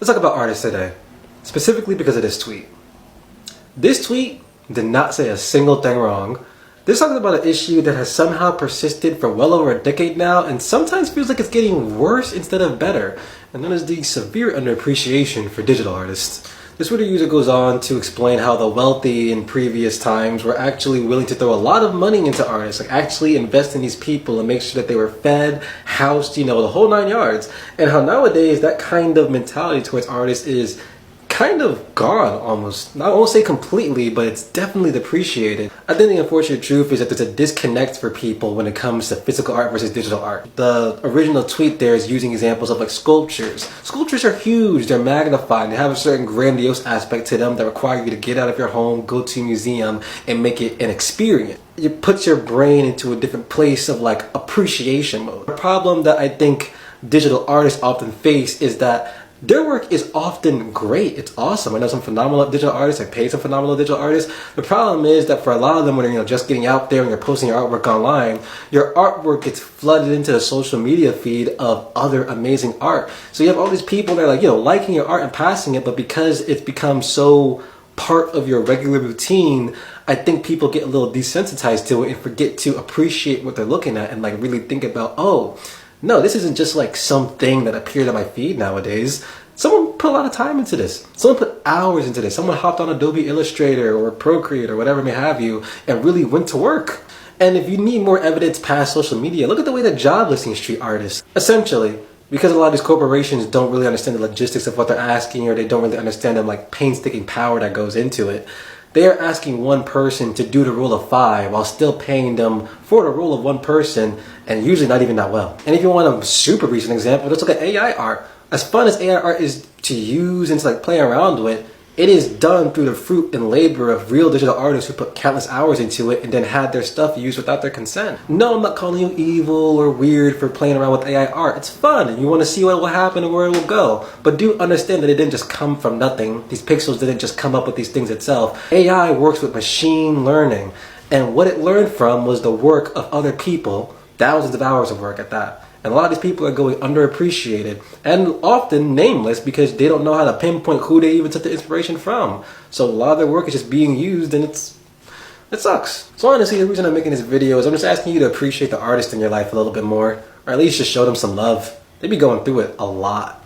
Let's talk about artists today, specifically because of this tweet. This tweet did not say a single thing wrong. This talks about an issue that has somehow persisted for well over a decade now and sometimes feels like it's getting worse instead of better, and that is the severe underappreciation for digital artists. This Twitter user goes on to explain how the wealthy in previous times were actually willing to throw a lot of money into artists, like actually invest in these people and make sure that they were fed, housed, the whole 9 yards. And how nowadays that kind of mentality towards artists is kind of gone almost. I won't say completely, but it's definitely depreciated. I think the unfortunate truth is that there's a disconnect for people when it comes to physical art versus digital art. The original tweet there is using examples of like sculptures. Sculptures are huge, they're magnified, they have a certain grandiose aspect to them that require you to get out of your home, go to a museum, and make it an experience. It puts your brain into a different place of like appreciation mode. The problem that I think digital artists often face is that their work is often great. It's awesome. I know some phenomenal digital artists. I paid some phenomenal digital artists. The problem is that for a lot of them, when they're just getting out there and you're posting your artwork online, your artwork gets flooded into the social media feed of other amazing art. So you have all these people that are like, liking your art and passing it, but because it's become so part of your regular routine, I think people get a little desensitized to it and forget to appreciate what they're looking at and like really think about, oh, no, this isn't just like something that appeared on my feed nowadays. Someone put a lot of time into this. Someone put hours into this. Someone hopped on Adobe Illustrator or Procreate or whatever may have you and really went to work. And if you need more evidence past social media, look at the way that job listings treat artists. Essentially, because a lot of these corporations don't really understand the logistics of what they're asking, or they don't really understand the like painstaking power that goes into it, they are asking one person to do the rule of 5 while still paying them for the role of one person, and usually not even that well. And if you want a super recent example, let's look at AI art. As fun as AI art is to use and to like play around with, it is done through the fruit and labor of real digital artists who put countless hours into it and then had their stuff used without their consent. No, I'm not calling you evil or weird for playing around with AI art. It's fun and you want to see what will happen and where it will go. But do understand that it didn't just come from nothing. These pixels didn't just come up with these things itself. AI works with machine learning, and what it learned from was the work of other people, thousands of hours of work at that. And a lot of these people are going underappreciated and often nameless because they don't know how to pinpoint who they even took the inspiration from. So a lot of their work is just being used, and it sucks. So honestly, the reason I'm making this video is I'm just asking you to appreciate the artist in your life a little bit more, or at least just show them some love. They be going through it a lot.